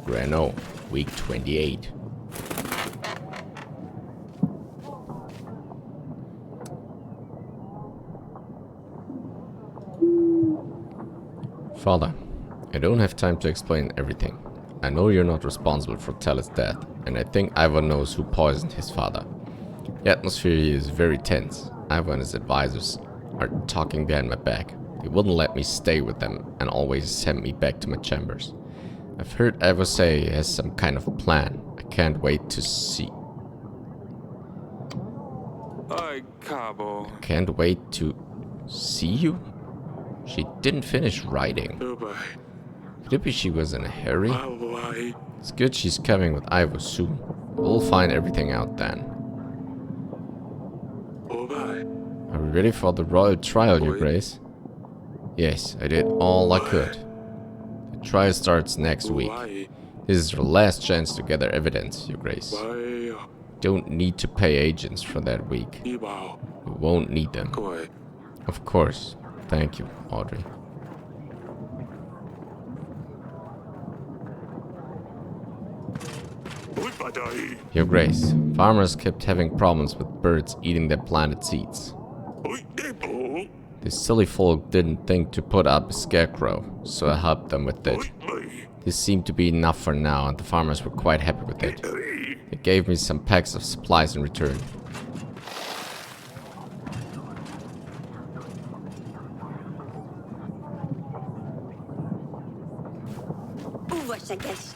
Grano, week 28. Father, I don't have time to explain everything. I know you're not responsible for Tal's death, and I think Ivo knows who poisoned his father. The atmosphere here is very tense. Ivo and his advisors are talking behind my back. They wouldn't let me stay with them and always send me back to my chambers. I've heard Ivo say he has some kind of plan. I can't wait to see. Can't wait to see you? She didn't finish writing. Could it be she was in a hurry? It's good she's coming with Ivo soon. We'll find everything out then. Are we ready for the royal trial, Your Grace? Yes, I did all I could. The trial starts next week. This is your last chance to gather evidence, Your Grace. Don't need to pay agents for that week. You won't need them. Of course. Thank you, Audrey. Your Grace, farmers kept having problems with birds eating their planted seeds. These silly folk didn't think to put up a scarecrow, so I helped them with it. This seemed to be enough for now, and the farmers were quite happy with it. They gave me some packs of supplies in return.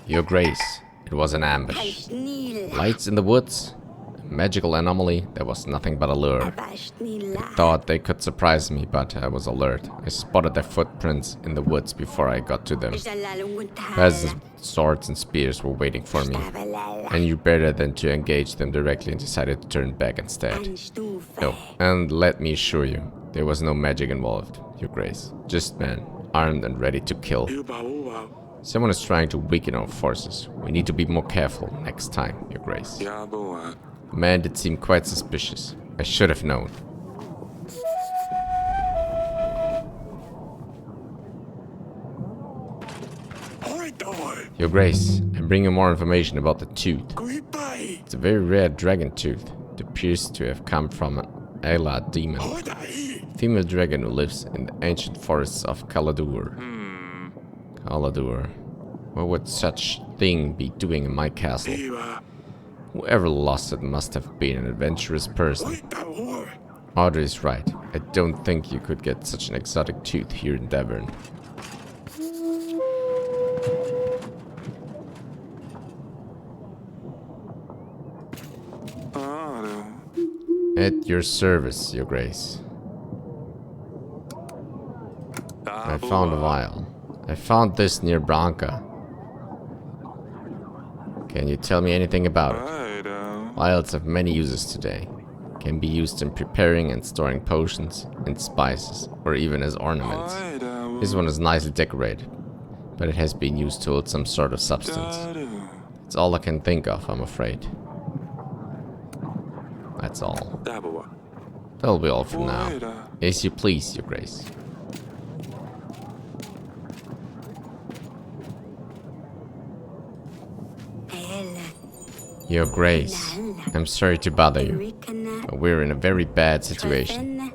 Your Grace, it was an ambush. Lights in the woods? A magical anomaly that was nothing but a lure. I thought they could surprise me, but I was alert. I spotted their footprints in the woods before I got to them. Peasants with swords and spears were waiting for me. I knew better than to engage them directly and decided to turn back instead. No, and let me assure you, there was no magic involved, Your Grace. Just men, armed and ready to kill. Someone is trying to weaken our forces. We need to be more careful next time, Your Grace. The man did seem quite suspicious. I should have known. Your Grace, I'm bringing more information about the tooth. It's a very rare dragon tooth. It appears to have come from an Ayla demon. A female dragon who lives in the ancient forests of Kaladur. Kaladur. What would such thing be doing in my castle? Whoever lost it must have been an adventurous person. Audrey is right. I don't think you could get such an exotic tooth here in Davern. At your service, Your Grace. I found a vial. I found this near Branca. Can you tell me anything about it? Vials have many uses today. Can be used in preparing and storing potions and spices, or even as ornaments. This one is nicely decorated, but it has been used to hold some sort of substance. It's all I can think of, I'm afraid. That's all. That'll be all for now. As you please, Your Grace. Your Grace, I'm sorry to bother you, but we're in a very bad situation.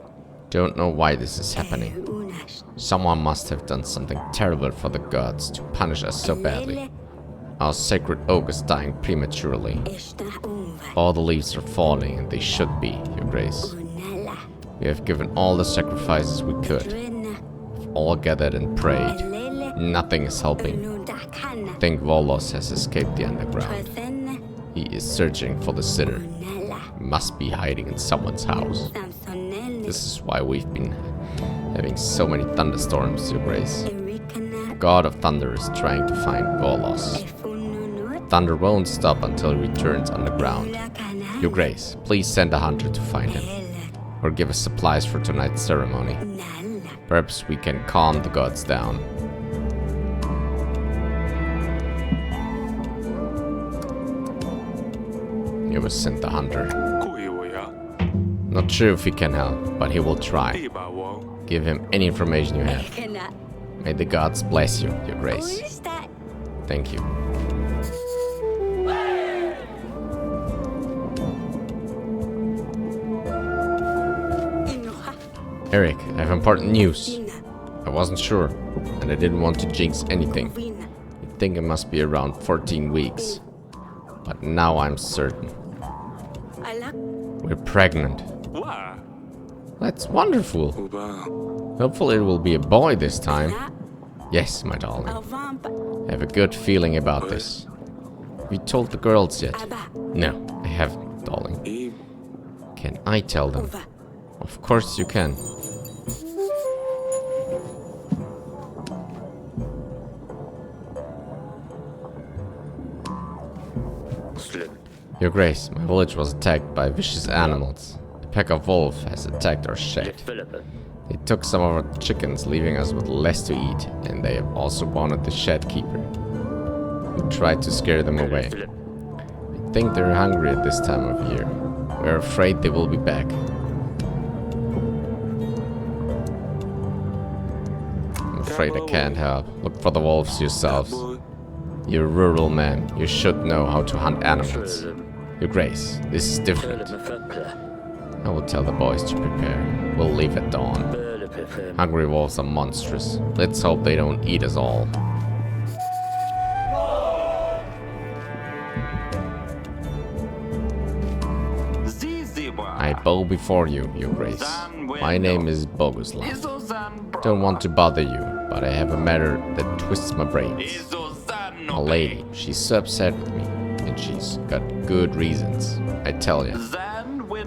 Don't know why this is happening. Someone must have done something terrible for the gods to punish us so badly. Our sacred oak is dying prematurely. All the leaves are falling, and they should be, Your Grace. We have given all the sacrifices we could. We've all gathered and prayed. Nothing is helping. I think Volos has escaped the underground. He is searching for the sitter. He must be hiding in someone's house. This is why we've been having so many thunderstorms, Your Grace. The God of Thunder is trying to find Volos. Thunder won't stop until he returns underground. Your Grace, please send a hunter to find him. Or give us supplies for tonight's ceremony. Perhaps we can calm the gods down. He was sent the hunter. Not sure if he can help, but he will try. Give him any information you have. May the gods bless you, Your Grace. Thank you. Eric, I have important news. I wasn't sure, and I didn't want to jinx anything. You'd think it must be around 14 weeks. But now I'm certain. We're pregnant. That's wonderful. Hopefully it will be a boy this time. Yes, my darling. I have a good feeling about this. Have you told the girls yet? No, I haven't, darling. Can I tell them? Of course you can. Your Grace, my village was attacked by vicious animals. A pack of wolves has attacked our shed. They took some of our chickens, leaving us with less to eat, and they have also wanted the shed keeper. We tried to scare them away. I think they're hungry at this time of year. We're afraid they will be back. I'm afraid I can't help. Look for the wolves yourselves. You're a rural man. You should know how to hunt animals. Your Grace, this is different. I will tell the boys to prepare. We'll leave at dawn. Hungry wolves are monstrous. Let's hope they don't eat us all. I bow before you, Your Grace. My name is Boguslav. Don't want to bother you, but I have a matter that twists my brains. A lady, she's so upset with me, and she's got good reasons, I tell ya.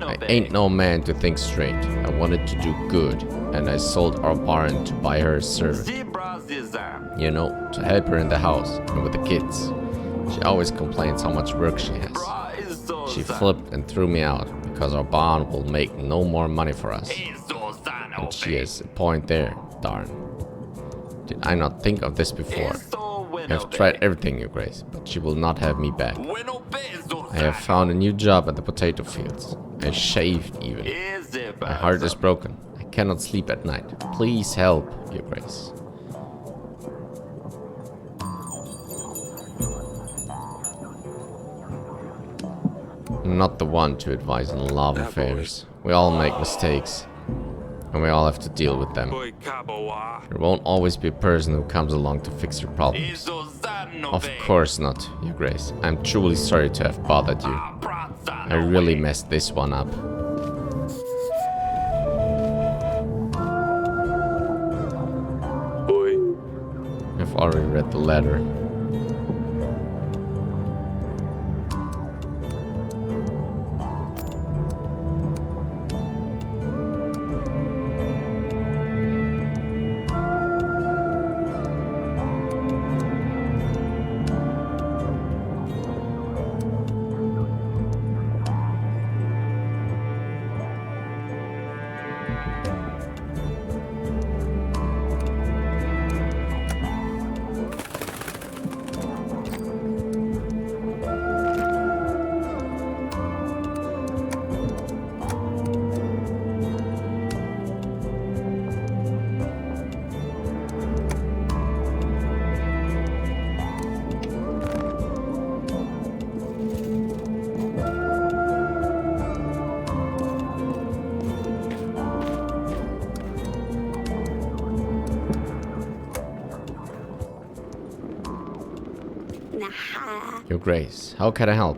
I ain't no man to think straight. I wanted to do good, and I sold our barn to buy her a servant. You know, to help her in the house and with the kids. She always complains how much work she has. She flipped and threw me out, because our barn will make no more money for us. And she has a point there, darn. Did I not think of this before? I have tried everything, Your Grace, but she will not have me back. I have found a new job at the potato fields. I shaved even. My heart is broken. I cannot sleep at night. Please help, Your Grace. I'm not the one to advise on love affairs. We all make mistakes, and we all have to deal with them. There won't always be a person who comes along to fix your problems. Of course not, Your Grace. I'm truly sorry to have bothered you. I really messed this one up. I've already read the letter. Your Grace, how can I help?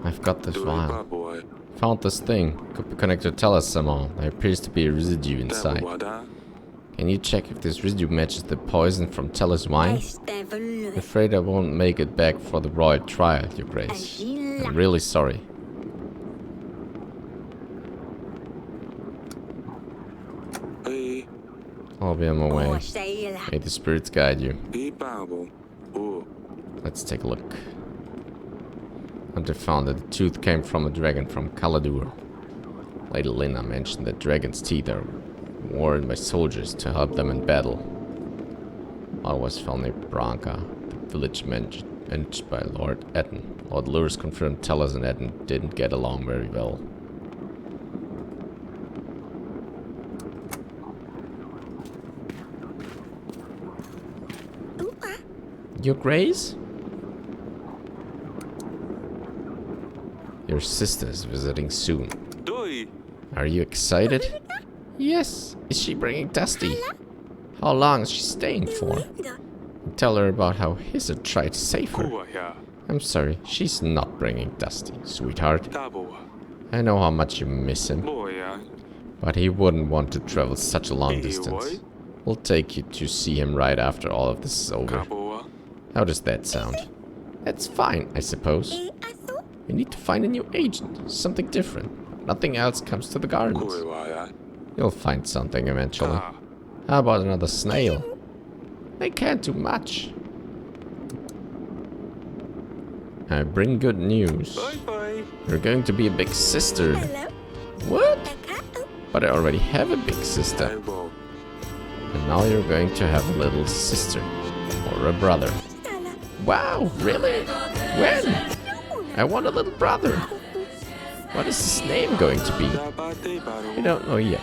I've got this vial. Found this thing. Could be connected to Tellus somehow. There appears to be a residue inside. Can you check if this residue matches the poison from Tellus wine? I'm afraid I won't make it back for the royal trial, Your Grace. I'm really sorry. I'll be on my way. May the spirits guide you. Let's take a look. Hunter found that the tooth came from a dragon from Kaladur. Lady Lina mentioned that dragon's teeth are worn by soldiers to help them in battle. I was found near Branca, the village managed by Lord Etten. Lord Lures confirmed Tellus and Etten didn't get along very well. Your Grace? Your sister's visiting soon. Are you excited? Yes. Is she bringing Dusty? How long is she staying for? Tell her about how Hizzard tried to save her. I'm sorry, she's not bringing Dusty, sweetheart. I know how much you miss him, but he wouldn't want to travel such a long distance. We'll take you to see him right after all of this is over. How does that sound? That's fine, I suppose. We need to find a new agent, something different. Nothing else comes to the gardens. You'll find something eventually. How about another snail? They can't do much. I bring good news. You're going to be a big sister. What? But I already have a big sister. And now you're going to have a little sister. Or a brother. Wow, really? When? I want a little brother. What is his name going to be? We don't know yet.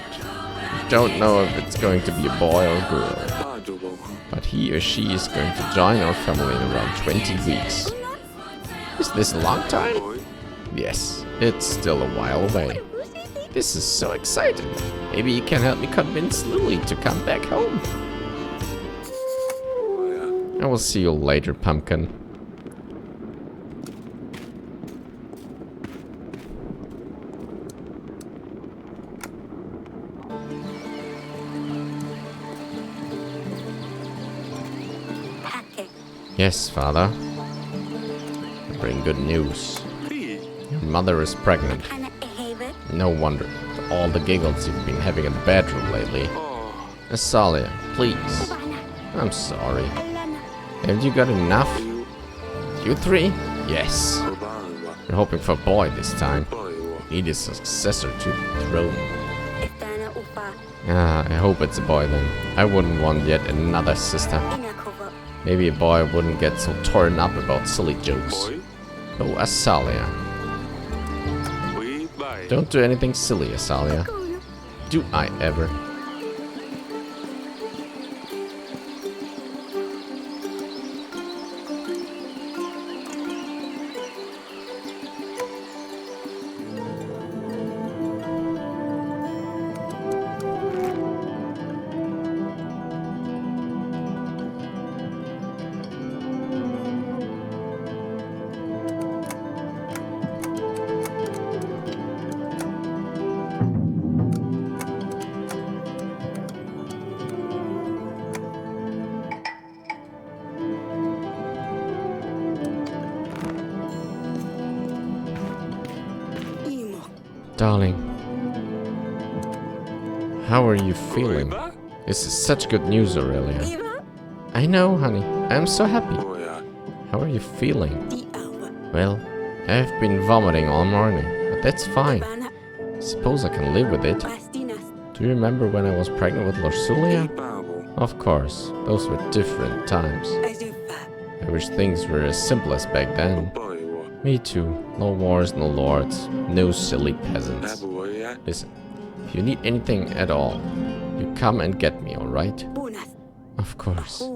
We don't know if it's going to be a boy or a girl. But he or she is going to join our family in around 20 weeks. Is this a long time? Yes, it's still a while away. This is so exciting. Maybe you can help me convince Lily to come back home. I will see you later, Pumpkin. Yes, Father. I bring good news. Your mother is pregnant. No wonder. All the giggles you've been having in the bedroom lately. Asalia, please. I'm sorry. Have you got enough? You three? Yes. We're hoping for a boy this time. Need a successor to the throne. I hope it's a boy then. I wouldn't want yet another sister. Maybe a boy wouldn't get so torn up about silly jokes. Oh, Asalia. Don't do anything silly, Asalia. Do I ever? Darling, how are you feeling? This is such good news, Aurelia. I know, honey. I'm so happy. How are you feeling? Well, I've been vomiting all morning, but that's fine. I suppose I can live with it. Do you remember when I was pregnant with Lorsulia? Of course, those were different times. I wish things were as simple as back then. Me too. No wars, no lords, no silly peasants. Listen, if you need anything at all, you come and get me, alright? Of course.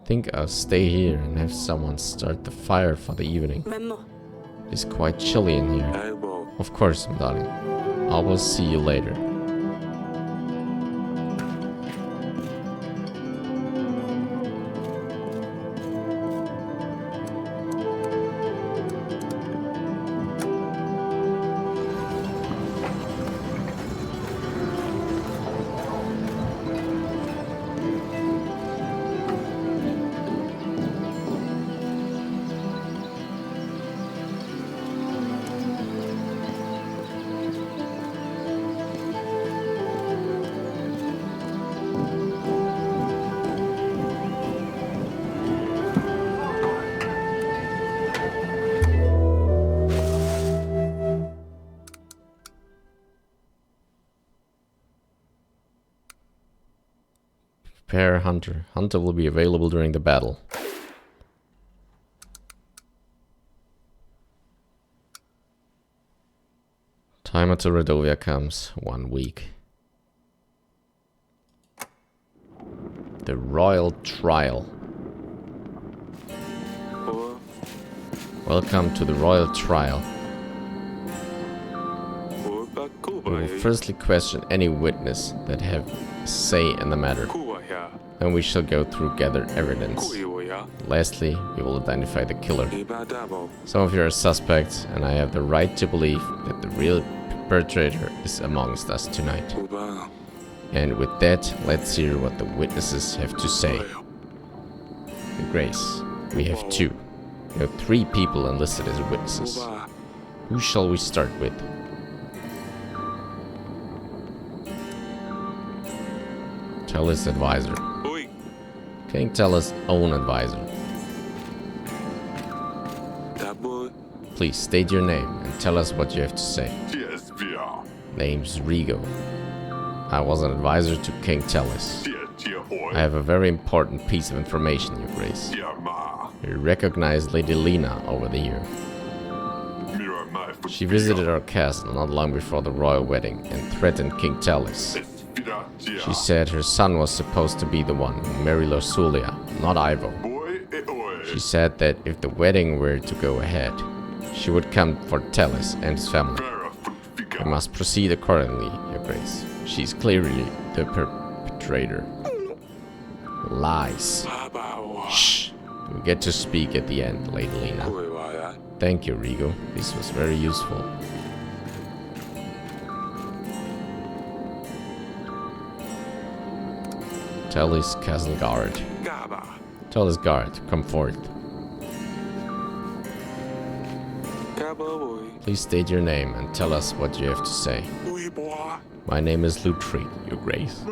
Think I'll stay here and have someone start the fire for the evening. It's quite chilly in here. Of course, darling. I will see you later. Prepare Hunter. Hunter will be available during the battle. Time until Radovia comes. 1 week. The Royal Trial. Welcome to the Royal Trial. We will firstly question any witness that have a say in the matter. Then we shall go through gathered evidence. Lastly, we will identify the killer. Some of you are suspects, and I have the right to believe that the real perpetrator is amongst us tonight. And with that, let's hear what the witnesses have to say. Your Grace, we have two. We have 3 people enlisted as witnesses. Who shall we start with? Tellis advisor. King Tellis' own advisor. Please state your name and tell us what you have to say. Name's Rigo. I was an advisor to King Tellis. I have a very important piece of information, Your Grace. You recognize Lady Lena over the year. She visited our castle not long before the royal wedding and threatened King Tellis. She said her son was supposed to be the one who married Lorsulia, not Ivo. She said that if the wedding were to go ahead, she would come for Tellis and his family. We must proceed accordingly, Your Grace. She's clearly the perpetrator. Lies. Shh. You get to speak at the end, Lady Lena. Thank you, Rigo. This was very useful. Tellis Castle Guard. Tellis Guard, come forth. Please state your name and tell us what you have to say. My name is Lutfrid, Your Grace.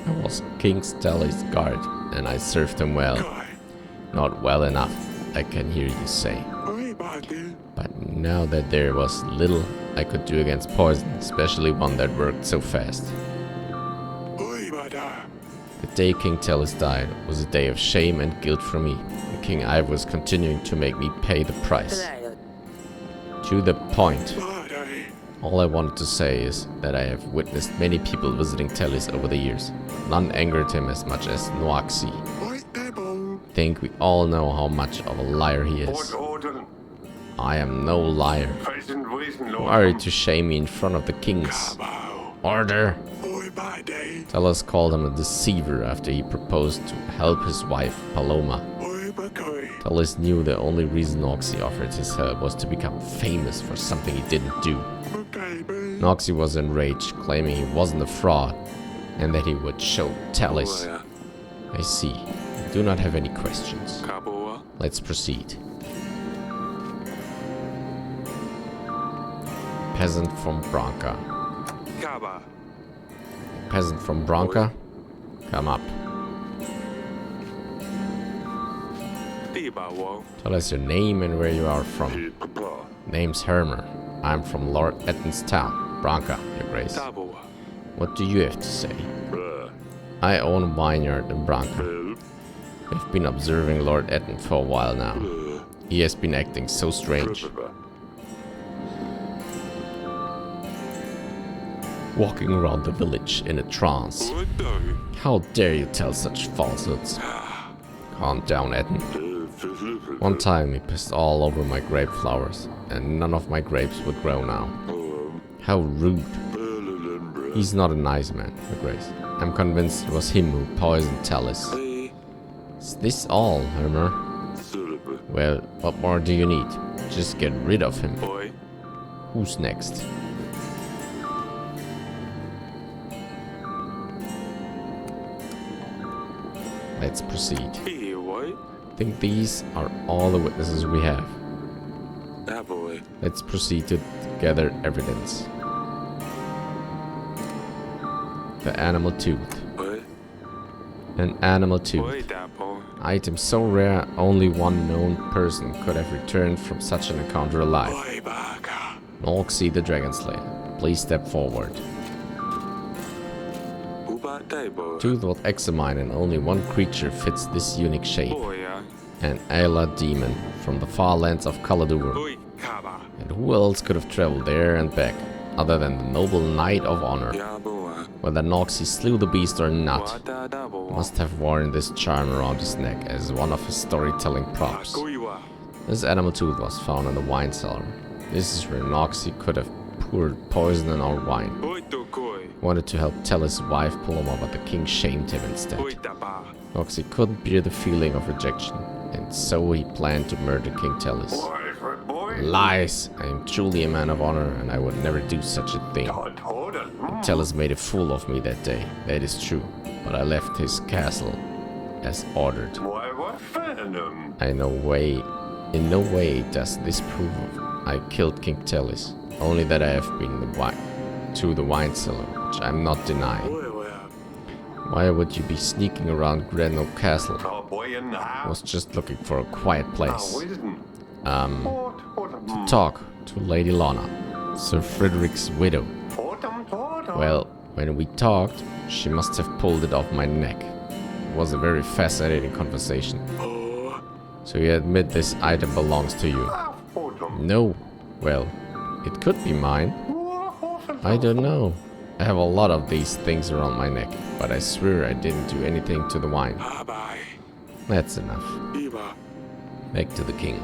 I was King Tellis Guard, and I served him well. Not well enough, I can hear you say. But now that there was little I could do against poison, especially one that worked so fast. The day King Tellis died was a day of shame and guilt for me, and King Ivo was continuing to make me pay the price. To the point. All I wanted to say is that I have witnessed many people visiting Tellis over the years. None angered him as much as Noaxi. I think we all know how much of a liar he is. I am no liar. Who are you to shame me in front of the kings? Order! Tellis called him a deceiver after he proposed to help his wife, Paloma. Tellis knew the only reason Noxy offered his help was to become famous for something he didn't do. Noxy was enraged, claiming he wasn't a fraud, and that he would show Tellis. I see. I do not have any questions. Let's proceed. Peasant from Branca. Peasant from Branca, come up. Tell us your name and where you are from. Name's Hermer. I'm from Lord Etton's town, Branca, Your Grace. What do you have to say? I own a vineyard in Branca. I've been observing Lord Etton for a while now. He has been acting so strange. Walking around the village in a trance. How dare you tell such falsehoods? Calm down, Etton. One time he pissed all over my grape flowers, and none of my grapes would grow now. How rude. He's not a nice man, Your Grace. I'm convinced it was him who poisoned Tellis. Is this all, Hermer? Well, what more do you need? Just get rid of him. Who's next? Let's proceed. I think these are all the witnesses we have. Let's proceed to gather evidence. The animal tooth. An animal tooth. Item so rare, only one known person could have returned from such an encounter alive. Noxy the Dragon Slayer, please step forward. Tooth was examined and only one creature fits this unique shape. An Ayla demon from the far lands of Kaladur. And who else could have traveled there and back, other than the noble Knight of Honor? Whether Noxy slew the beast or not, must have worn this charm around his neck as one of his storytelling props. This animal tooth was found in the wine cellar. This is where Noxy could have poured poison in our wine. Wanted to help tell his wife pull him up, but the king shamed him instead. Because he couldn't bear the feeling of rejection, and so he planned to murder King Tellus. Lies! I am truly a man of honor, and I would never do such a thing. King Tellus made a fool of me that day, that is true, but I left his castle as ordered. In no way does this prove I killed King Tellus, only that I have been to the wine cellar, which I'm not denying. Why would you be sneaking around Greno Castle? I was just looking for a quiet place. To talk to Lady Lana, Sir Frederick's widow. Well, when we talked, she must have pulled it off my neck. It was a very fascinating conversation. So you admit this item belongs to you? No. Well, it could be mine. I don't know. I have a lot of these things around my neck, but I swear I didn't do anything to the wine. That's enough. Back to the king.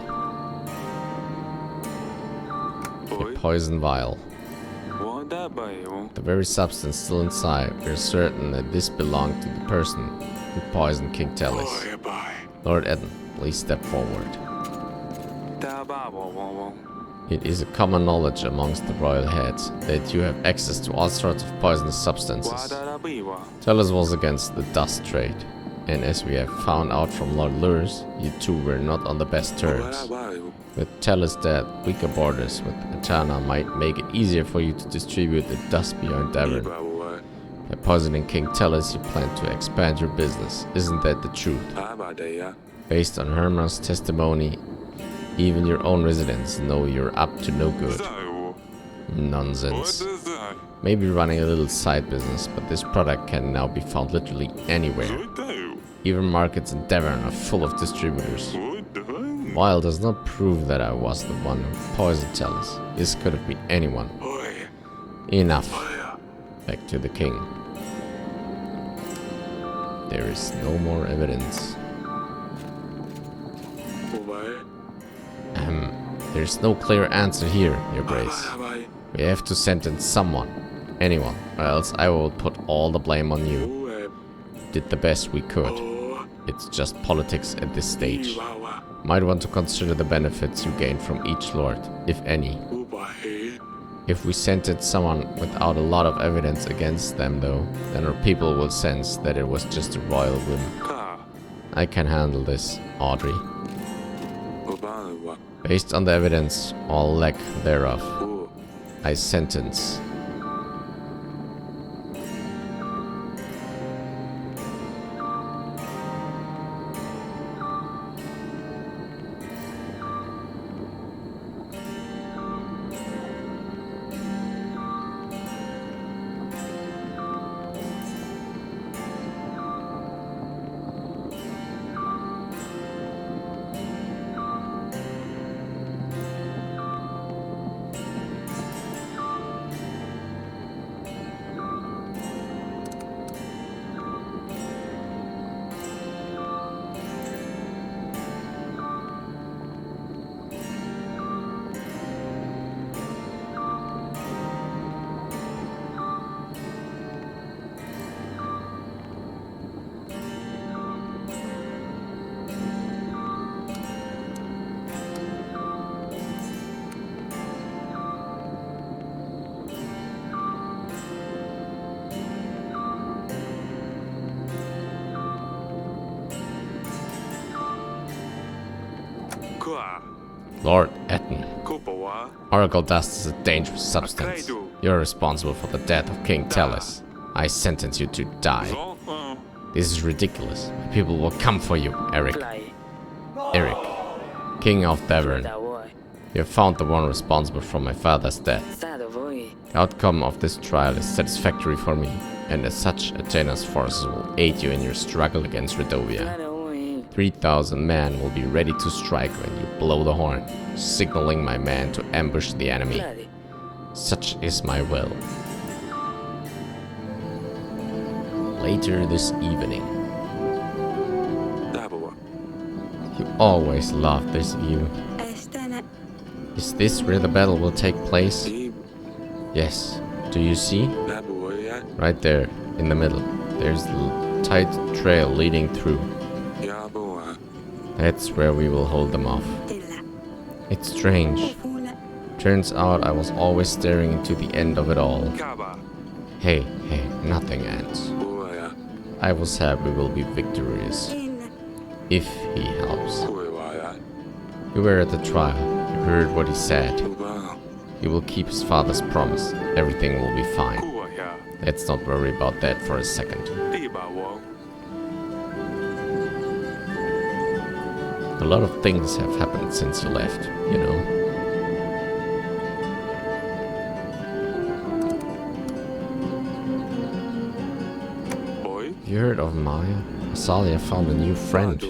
A poison vial. The very substance still inside. We're certain that this belonged to the person who poisoned King Tellus. Lord Eden, please step forward. It is a common knowledge amongst the royal heads that you have access to all sorts of poisonous substances. Tellus was against the dust trade, and as we have found out from Lord Lurs, you two were not on the best terms. With Tellus dead, weaker borders with Atana might make it easier for you to distribute the dust beyond Davern. By poisoning King Tellus, you plan to expand your business. Isn't that the truth? Based on Herma's testimony, even your own residents know you're up to no good. Nonsense. Maybe running a little side business, but this product can now be found literally anywhere. Even markets in Davern are full of distributors. While does not prove that I was the one who poisoned Tellus. This could have been anyone. Enough. Back to the king. There is no more evidence. There's no clear answer here, Your Grace. We have to sentence someone, anyone, or else I will put all the blame on you. Did the best we could. It's just politics at this stage. Might want to consider the benefits you gain from each lord, if any. If we sentence someone without a lot of evidence against them though, then our people will sense that it was just a royal whim. I can handle this, Audrey. Based on the evidence, or lack thereof, I sentence. Lord Etten. Oracle dust is a dangerous substance. You're responsible for the death of King Tellus. I sentence you to die. This is ridiculous. My people will come for you, Eric. Eric, King of Davern. You have found the one responsible for my father's death. The outcome of this trial is satisfactory for me, and as such, Athena's forces will aid you in your struggle against Radovia. 3,000 men will be ready to strike when you blow the horn, signaling my men to ambush the enemy. Such is my will. Later this evening. You always loved this view. Is this where the battle will take place? Yes. Do you see? Right there, in the middle. There's the tight trail leading through. That's where we will hold them off. It's strange. Turns out I was always staring into the end of it all. Hey, nothing ends. I was happy we'll be victorious. If he helps. You were at the trial. You heard what he said. He will keep his father's promise. Everything will be fine. Let's not worry about that for a second. A lot of things have happened since you left, you know. You heard of Maya? Asalia found a new friend.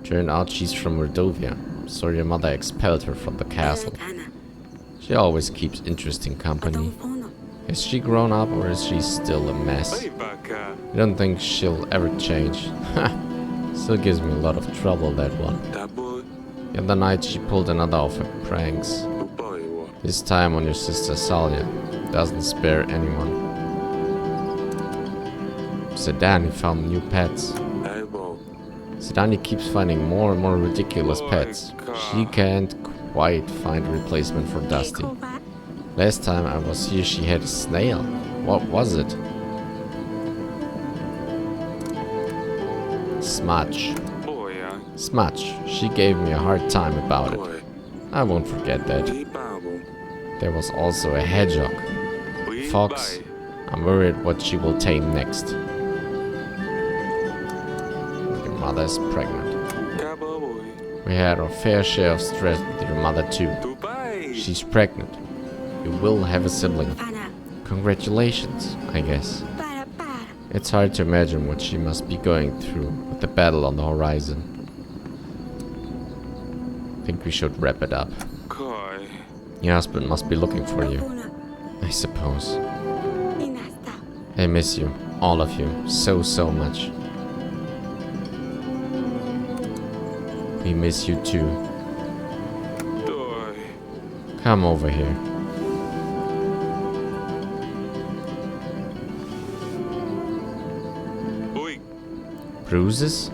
Turned out she's from Radovia, so your mother expelled her from the castle. She always keeps interesting company. Has she grown up or is she still a mess? I don't think she'll ever change. Still gives me a lot of trouble, that one. The other night she pulled another of her pranks. This time on your sister Salia. Doesn't spare anyone. Sedani found new pets. Sedani keeps finding more and more ridiculous pets. She can't quite find a replacement for Dusty. Last time I was here she had a snail. What was it? Smudge. Smudge. She gave me a hard time about it. I won't forget that. There was also a hedgehog. Fox. I'm worried what she will tame next. Your mother's pregnant. We had our fair share of stress with your mother too. She's pregnant. You will have a sibling. Congratulations, I guess. It's hard to imagine what she must be going through with the battle on the horizon. I think we should wrap it up. Your husband must be looking for you, I suppose. I miss you, all of you, so much. We miss you too. Come over here. Bruises?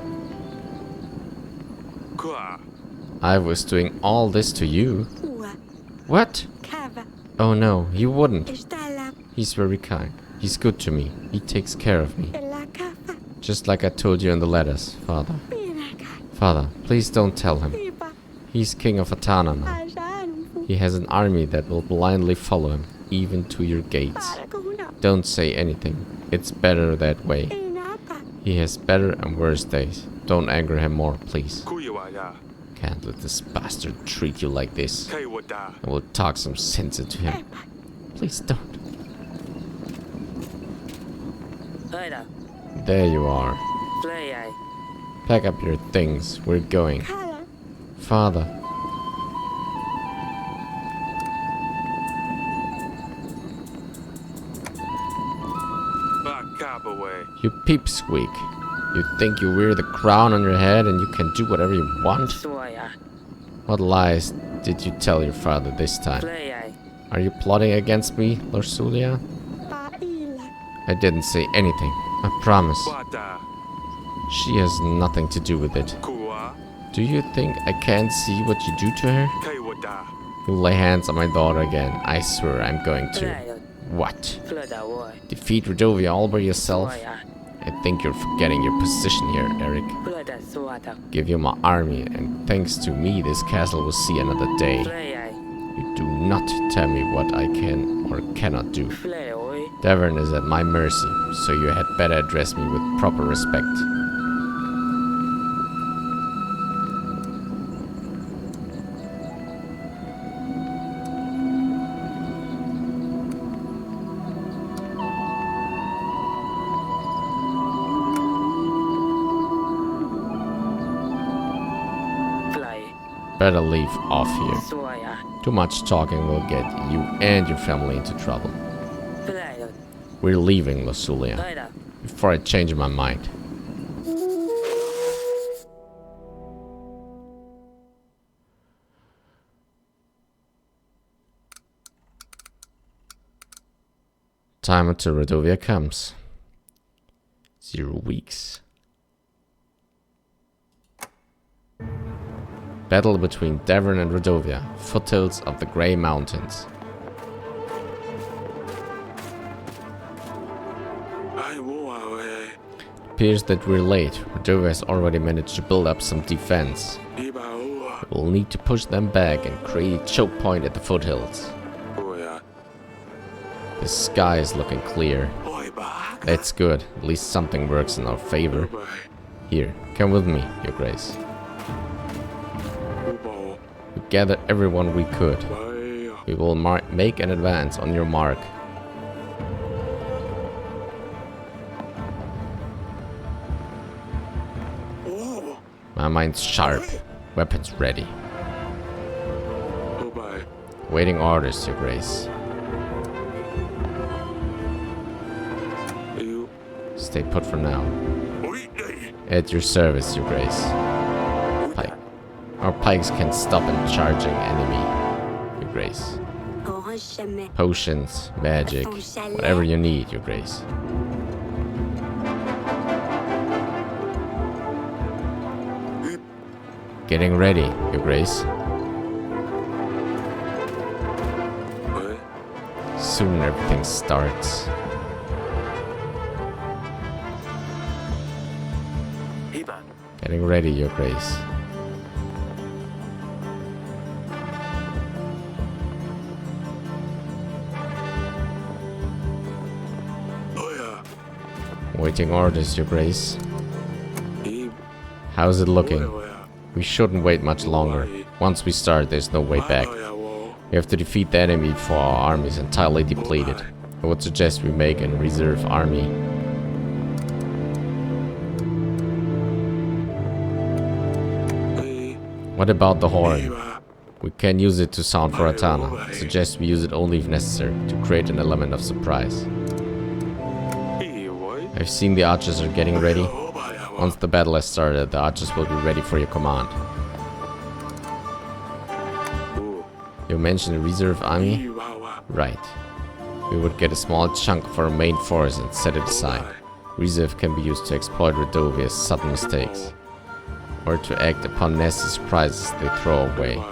I was doing all this to you. What? Oh no, he wouldn't. He's very kind. He's good to me. He takes care of me. Just like I told you in the letters, Father. Father, please don't tell him. He's king of Atana now. He has an army that will blindly follow him, even to your gates. Don't say anything. It's better that way. He has better and worse days. Don't anger him more, please. Can't let this bastard treat you like this. I will talk some sense into him. Please don't. There you are. Pack up your things. We're going. Father. You peepsqueak. You think you wear the crown on your head and you can do whatever you want? What lies did you tell your father this time? Are you plotting against me, Lorsulia? I didn't say anything. I promise. She has nothing to do with it. Do you think I can't see what you do to her? You'll lay hands on my daughter again. I swear I'm going to. What? Defeat Radovia all by yourself? I think you're forgetting your position here, Eric. Give you my army, and thanks to me this castle will see another day. You do not tell me what I can or cannot do. Davern is at my mercy, so you had better address me with proper respect. Better leave off here. Too much talking will get you and your family into trouble. We're leaving, Lasulia, before I change my mind. Time until Radovia comes. 0 weeks. Battle between Davern and Radovia, foothills of the Grey Mountains. Appears that we're late. Radovia has already managed to build up some defense. We'll need to push them back and create a choke point at the foothills. The sky is looking clear. That's good. At least something works in our favor. Here, come with me, Your Grace. We gathered everyone we could. We will make an advance on your mark. My mind's sharp. Weapons ready. Waiting orders, Your Grace. Stay put for now. At your service, Your Grace. Pike. Our pikes can stop a charging enemy, Your Grace. Potions, magic, whatever you need, Your Grace. Getting ready, Your Grace. Soon everything starts. Getting ready, Your Grace. Waiting orders, Your Grace. How's it looking? We shouldn't wait much longer. Once we start, there's no way back. We have to defeat the enemy before our army is entirely depleted. I would suggest we make a reserve army. What about the horn? We can use it to sound for Atana. I suggest we use it only if necessary, to create an element of surprise. I've seen the archers are getting ready. Once the battle has started, the archers will be ready for your command. You mentioned a reserve army? Right. We would get a small chunk for our main force and set it aside. Reserve can be used to exploit Radovia's sudden mistakes, or to act upon nasty surprises they throw away.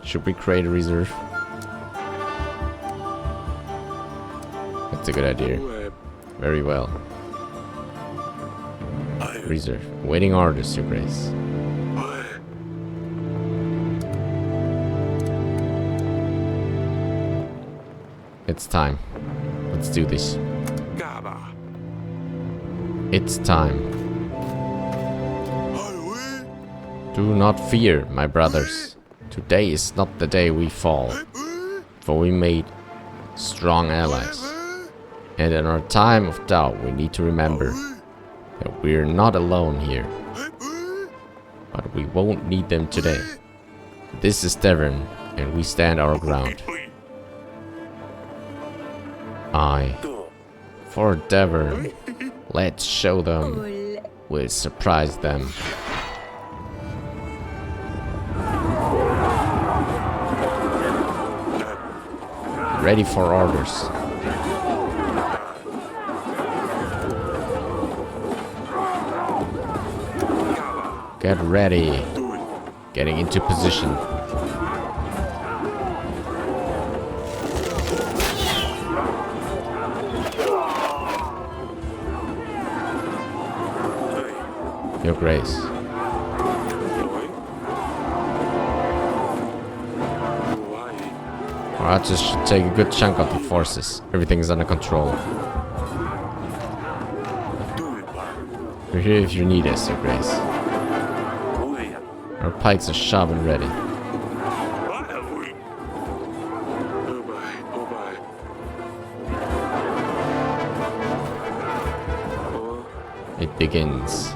Should we create a reserve? That's a good idea. Very well. Reserve. Waiting orders, Your Grace. It's time. Let's do this. It's time. Do not fear, my brothers. Today is not the day we fall, for we made strong allies. And in our time of doubt, we need to remember that we're not alone here. But we won't need them today. This is Davern, and we stand our ground. Aye. For Davern, let's show them. We'll surprise them. Ready for orders. Get ready. Getting into position. Your Grace. Our archers should take a good chunk of the forces. Everything is under control. We're here if you need us, Your Grace. Our pikes are sharp and ready. It begins.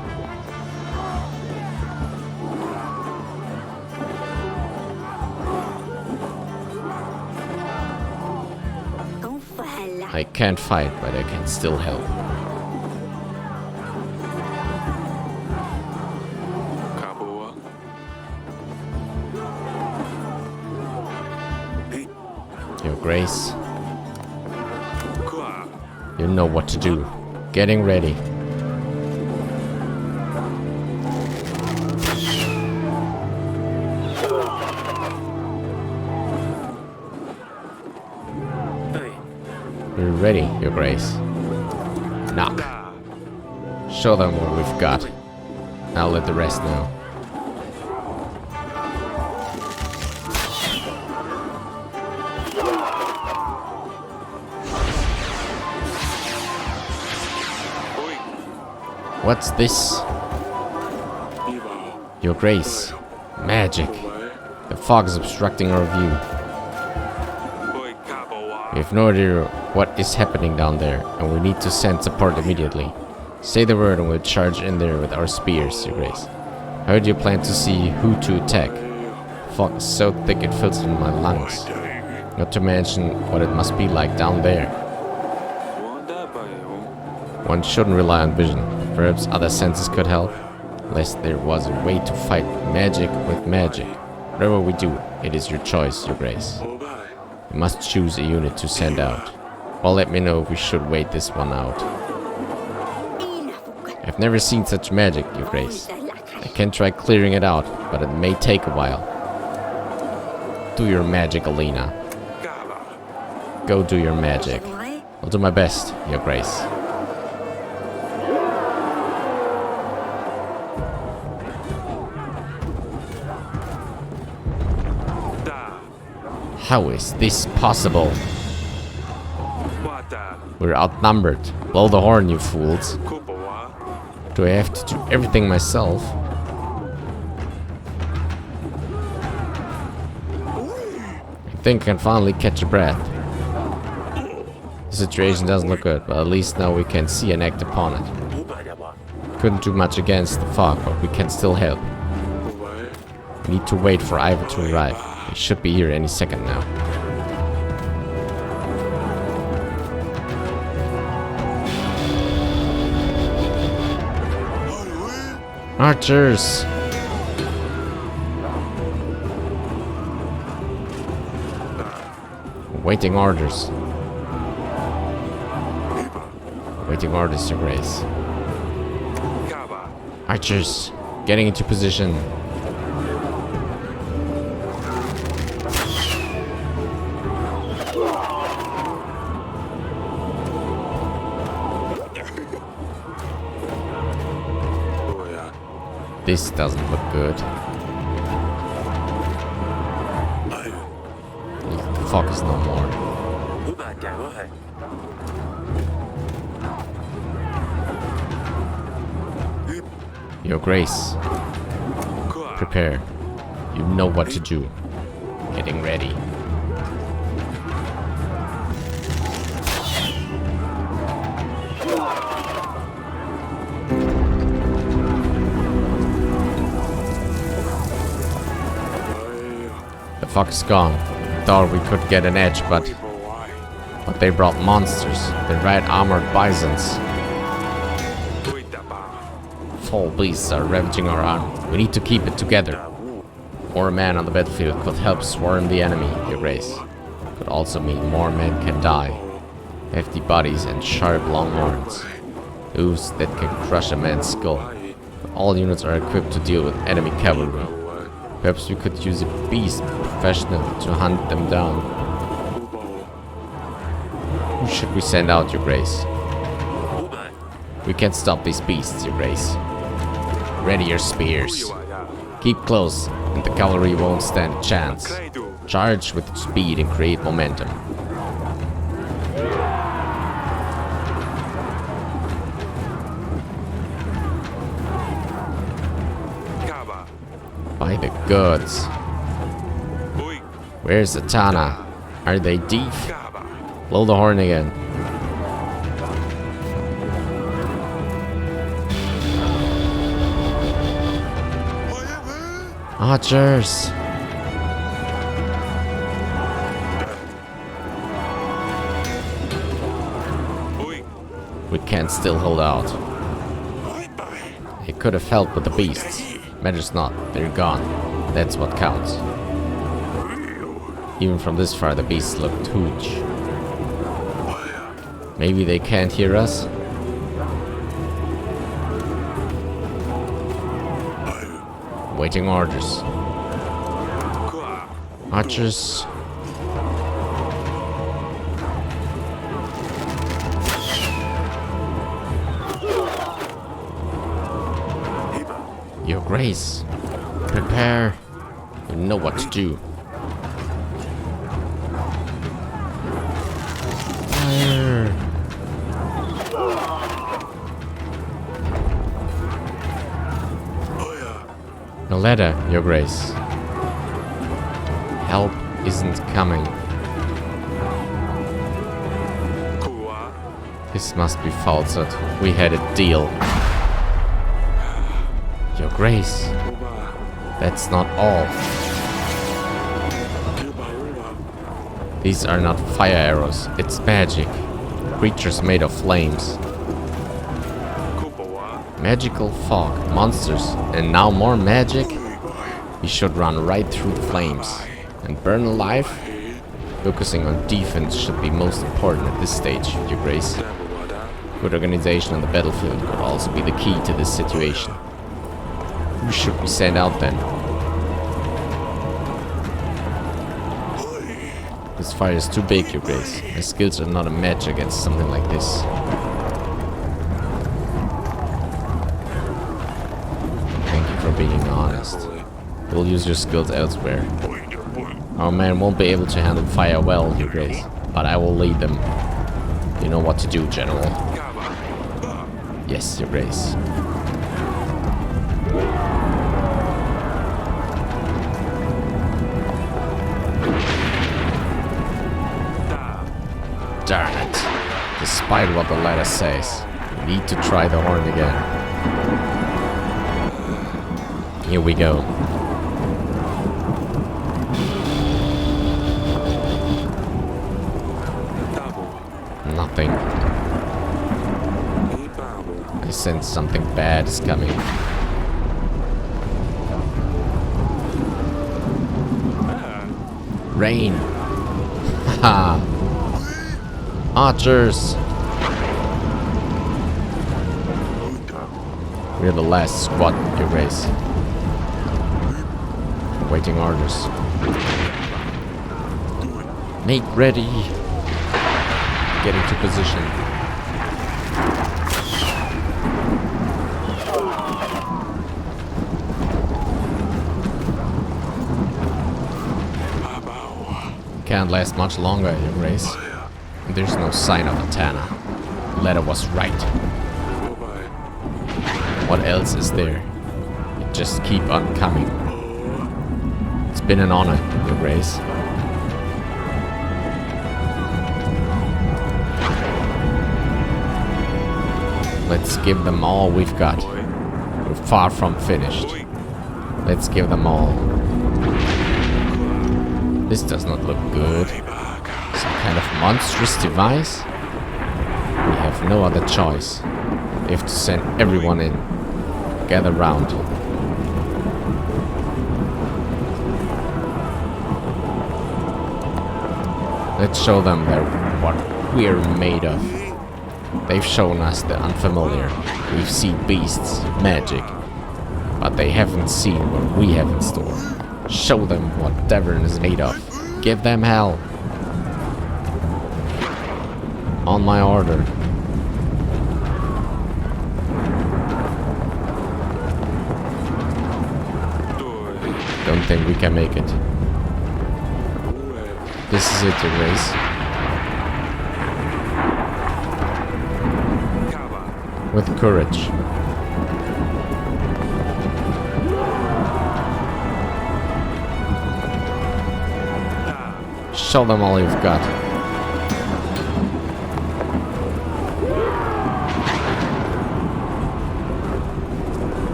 I can't fight, but I can still help. Your Grace. know what to do. Getting ready. We're ready, Your Grace. Knock. Show them what we've got. I'll let the rest know. What's this? Your Grace. Magic. The fog is obstructing our view. We have no idea what is happening down there, and we need to send support immediately. Say the word and we'll charge in there with our spears, Your Grace. How do you plan to see who to attack? Fog is so thick it fills in my lungs. Not to mention what it must be like down there. One shouldn't rely on vision. Perhaps other senses could help. Lest there was a way to fight magic with magic. Whatever we do, it is your choice, Your Grace. You must choose a unit to send out. Well, let me know if we should wait this one out. I've never seen such magic, Your Grace. I can try clearing it out, but it may take a while. Do your magic, Alina. Go do your magic. I'll do my best, Your Grace. How is this possible? We're outnumbered. Blow the horn, you fools. Do I have to do everything myself? I think I can finally catch a breath. The situation doesn't look good, but at least now we can see and act upon it. Couldn't do much against the fog, but we can still help. We need to wait for Ivo to arrive. He should be here any second now. Archers! Waiting orders. Waiting orders, Your Grace. Archers, getting into position. This doesn't look good. The fog is no more. Your Grace. Prepare. You know what to do. Getting ready. The fog is gone. Thought we could get an edge, but they brought monsters. The red armored bisons. Foul beasts are ravaging our army. We need to keep it together. More a man on the battlefield could help swarm the enemy, Your Grace. Could also mean more men can die. Hefty bodies and sharp long horns. Hooves that can crush a man's skull. All units are equipped to deal with enemy cavalry. Perhaps we could use a beast professional to hunt them down. Who should we send out, Your Grace? We can't stop these beasts, Your Grace. Ready your spears. Keep close, and the cavalry won't stand a chance. Charge with speed and create momentum. By the gods. Where's Atana? Are they deep? Blow the horn again. Archers! We can't still hold out. It could have helped with the beasts. Matters not, they're gone. That's what counts. Even from this far, the beasts looked huge. Maybe they can't hear us? Waiting orders. Archers. Your Grace, prepare. You know what to do. Fire. A letter, Your Grace. Help isn't coming. This must be falsehood. We had a deal. Your Grace, that's not all. These are not fire arrows, it's magic. Creatures made of flames. Magical fog, monsters, and now more magic? We should run right through the flames and burn alive? Focusing on defense should be most important at this stage, Your Grace. Good organization on the battlefield could also be the key to this situation. Who should we send out then? This fire is too big, Your Grace. My skills are not a match against something like this. Thank you for being honest. We'll use your skills elsewhere. Our men won't be able to handle fire well, Your Grace, but I will lead them. You know what to do, General. Yes, Your Grace. Darn it. Despite what the letter says, we need to try the horn again. Here we go. Nothing. I sense something bad is coming. Rain. Haha. Archers. We're the last squad, Your Grace. Waiting orders. Make ready. Get into position. Can't last much longer, Your Grace. There's no sign of Atana. The letter was right. What else is there? You just keep on coming. It's been an honor, Your Grace. Let's give them all we've got. We're far from finished. Let's give them all. This does not look good. Some kind of monstrous device? We have no other choice. We have to send everyone in. Gather round. Let's show them what we're made of. They've shown us the unfamiliar. We've seen beasts, magic. But they haven't seen what we have in store. Show them what Davern is made of. Give them hell. On my order. Don't think we can make it. This is it, Your Grace. With courage. Show them all you've got.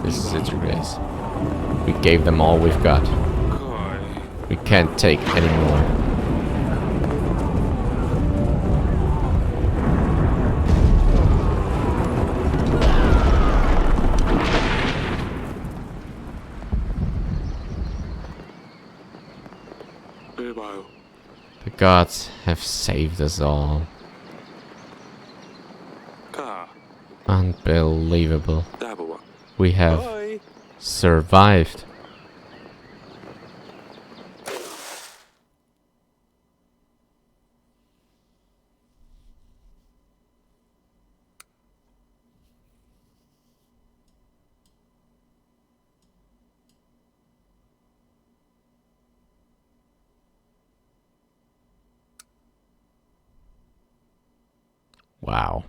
This is it, Your Grace. We gave them all we've got. We can't take any more. The gods have saved us all. Unbelievable. We have survived. Wow.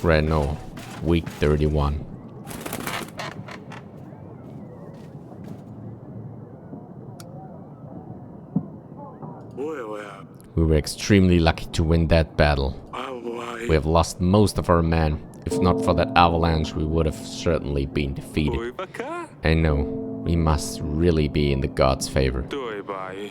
Renault, week 31. We were extremely lucky to win that battle. We have lost most of our men. If not for that avalanche, we would have certainly been defeated. I know, we must really be in the gods' favor.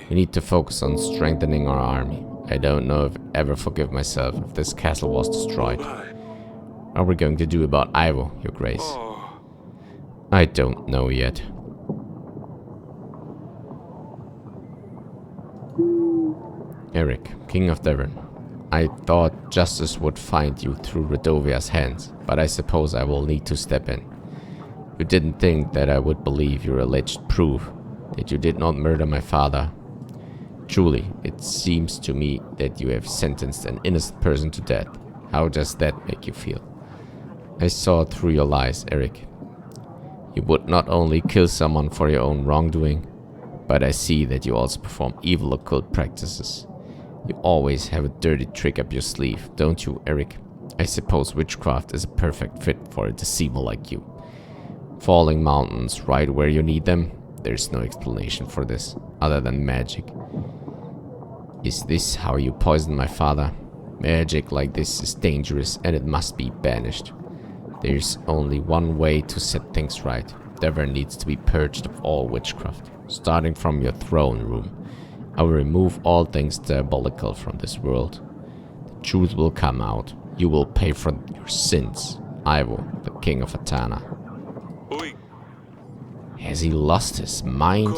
We need to focus on strengthening our army. I don't know if I ever forgive myself if this castle was destroyed. What are we going to do about Ivo, your grace? I don't know yet. Eric, King of Davern. I thought justice would find you through Radovia's hands, but I suppose I will need to step in. You didn't think that I would believe your alleged proof that you did not murder my father. Truly, it seems to me that you have sentenced an innocent person to death. How does that make you feel? I saw through your lies, Eric. You would not only kill someone for your own wrongdoing, but I see that you also perform evil occult practices. You always have a dirty trick up your sleeve, don't you, Eric? I suppose witchcraft is a perfect fit for a deceiver like you. Falling mountains right where you need them? There's no explanation for this, other than magic. Is this how you poisoned my father? Magic like this is dangerous and it must be banished. There's only one way to set things right. Davern needs to be purged of all witchcraft, starting from your throne room. I will remove all things diabolical from this world. The truth will come out. You will pay for your sins. Ivo, the king of Atana. Has he lost his mind?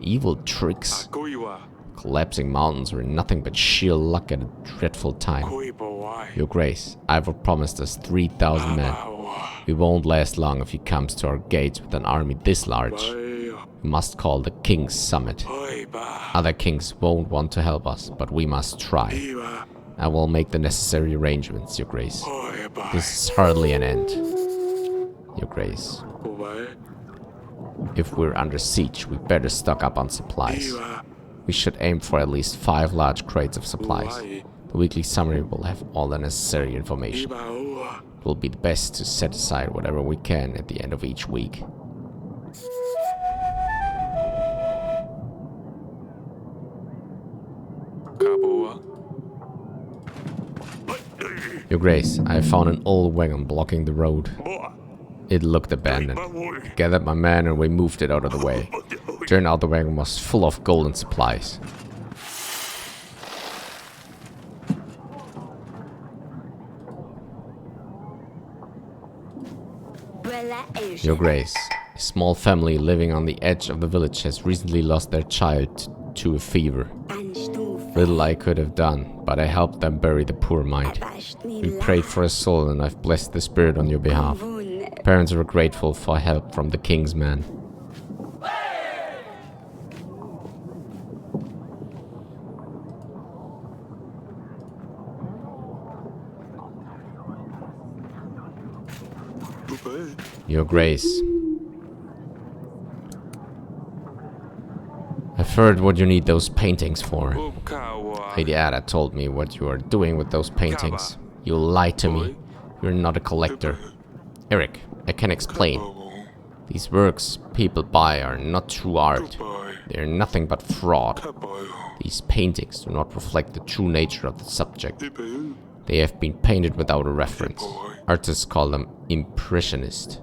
Evil tricks. Collapsing mountains were nothing but sheer luck at a dreadful time. Your grace, Ivo promised us 3,000 men. We won't last long if he comes to our gates with an army this large. We must call the King's Summit. Other kings won't want to help us, but we must try. I will make the necessary arrangements, your grace. This is hardly an end, your grace. If we're under siege, we better stock up on supplies. We should aim for at least 5 large crates of supplies. The weekly summary will have all the necessary information. It will be the best to set aside whatever we can at the end of each week. Your grace, I found an old wagon blocking the road. It looked abandoned. I gathered my men and we moved it out of the way. Turned out the wagon was full of gold and supplies. Your grace, a small family living on the edge of the village has recently lost their child to a fever. Little I could have done, but I helped them bury the poor mite. We prayed for his soul and I've blessed the spirit on your behalf. Parents were grateful for help from the king's men. Your grace, I've heard what you need those paintings for. Lady Ada told me what you are doing with those paintings. You lied to me. You're not a collector. Eric, I can explain. These works people buy are not true art. They are nothing but fraud. These paintings do not reflect the true nature of the subject. They have been painted without a reference. Artists call them impressionist.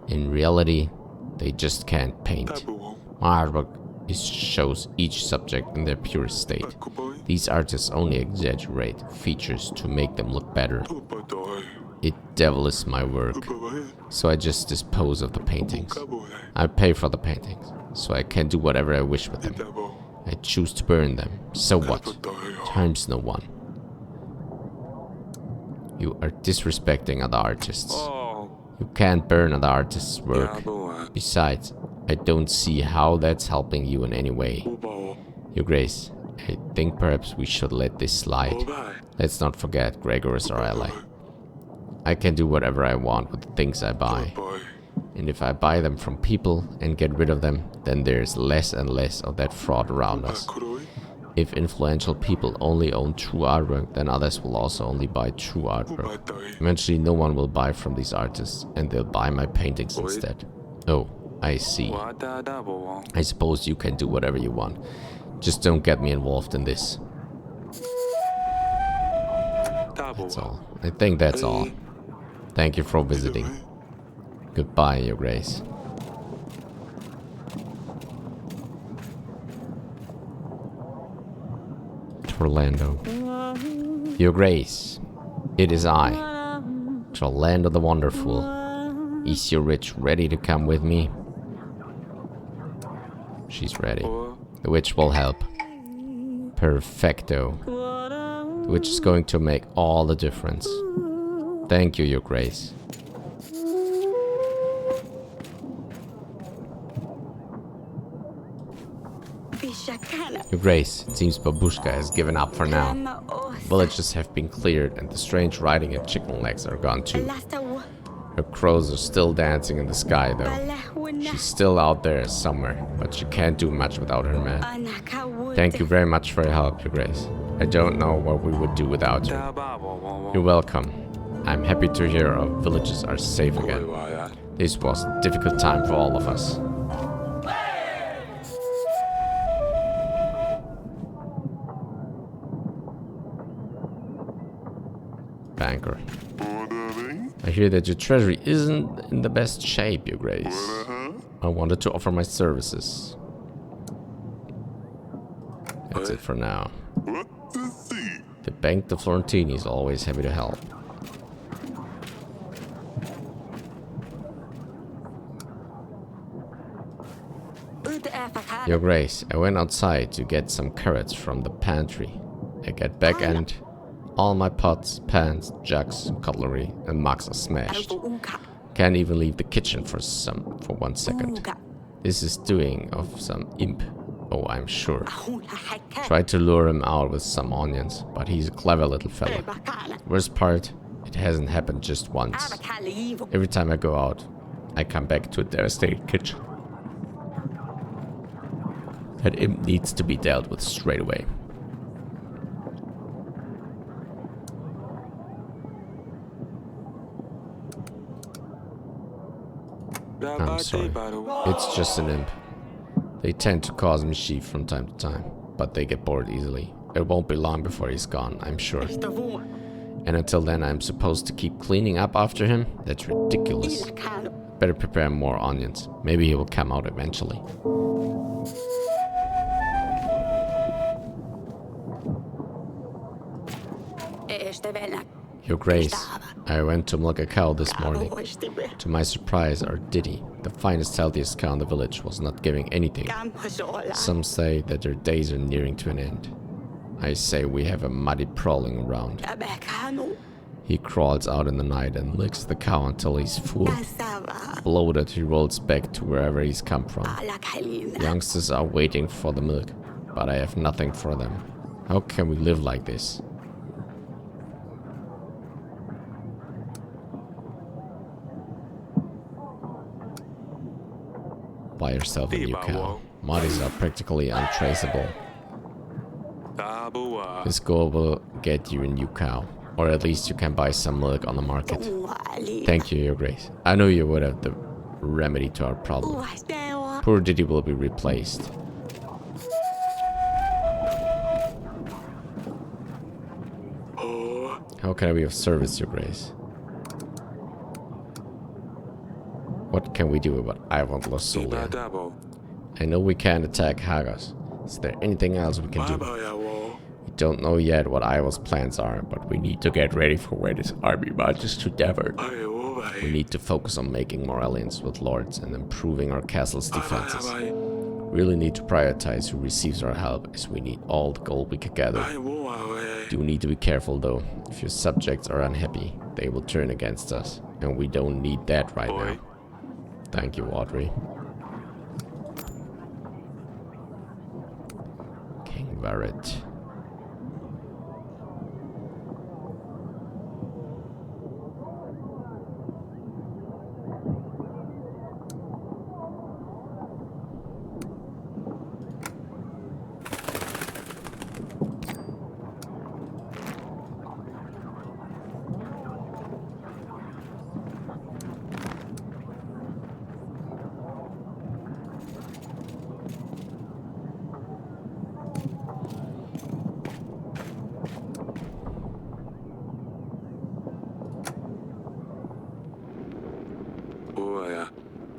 In reality, they just can't paint. My artwork shows each subject in their purest state. These artists only exaggerate features to make them look better. It devils my work, so I just dispose of the paintings. I pay for the paintings. so I can do whatever I wish with them. I choose to burn them. So what? Time's no one. You are disrespecting other artists. You can't burn other artists' work. Besides, I don't see how that's helping you in any way. Your Grace, I think perhaps we should let this slide. Let's not forget Gregor is our ally. I can do whatever I want with the things I buy. And if I buy them from people and get rid of them, then there's less and less of that fraud around us. If influential people only own true artwork, then others will also only buy true artwork. Eventually no one will buy from these artists, and they'll buy my paintings instead. Oh, I see. I suppose you can do whatever you want. Just don't get me involved in this. That's all. I think that's all. Thank you for visiting. Goodbye, Your Grace. Orlando. Your Grace, it is I, Orlando the Wonderful. Is your witch ready to come with me? She's ready. The witch will help. Perfecto. The witch is going to make all the difference. Thank you, Your Grace. Your Grace, it seems Babushka has given up for now. Villages have been cleared and the strange riding and chicken legs are gone too. Her crows are still dancing in the sky though. She's still out there somewhere, but she can't do much without her man. Thank you very much for your help, Your Grace. I don't know what we would do without you. You're welcome. I'm happy to hear our villages are safe again. This was a difficult time for all of us. Banker. I hear that your treasury isn't in the best shape, Your Grace. I wanted to offer my services. That's it for now. The Bank de Florentini is always happy to help. Your Grace, I went outside to get some carrots from the pantry. I get back and all my pots, pans, jugs, cutlery, and mugs are smashed. Can't even leave the kitchen for 1 second. This is doing of some imp. Oh, I'm sure. Tried to lure him out with some onions, but he's a clever little fella. Worst part, it hasn't happened just once. Every time I go out, I come back to a devastated kitchen. That imp needs to be dealt with straight away. I'm sorry. It's just an imp. They tend to cause mischief from time to time, but they get bored easily. It won't be long before he's gone, I'm sure. And until then I'm supposed to keep cleaning up after him? That's ridiculous. Better prepare more onions. Maybe he will come out eventually. Your Grace, I went to milk a cow this morning. To my surprise, our Diddy, the finest, healthiest cow in the village, was not giving anything. Some say that their days are nearing to an end. I say we have a muddy prowling around. He crawls out in the night and licks the cow until he's full. Bloated, he rolls back to wherever he's come from. Youngsters are waiting for the milk, but I have nothing for them. How can we live like this? Buy yourself a new cow. Muddies are practically untraceable. This goal will get you a new cow. Or at least you can buy some milk on the market. Thank you, Your Grace. I knew you would have the remedy to our problem. Poor Diddy will be replaced. How can I be of service, Your Grace? What can we do about Ivo and Losulia? I know we can't attack Hagos. Is there anything else we can do? We don't know yet what Ivo's plans are, but we need to get ready for where this army marches to Davern. We need to focus on making more alliances with lords and improving our castle's defenses. Really need to prioritize who receives our help, as we need all the gold we can gather. Do need to be careful though. If your subjects are unhappy, they will turn against us, and we don't need that right now. Thank you, Audrey. King Varret.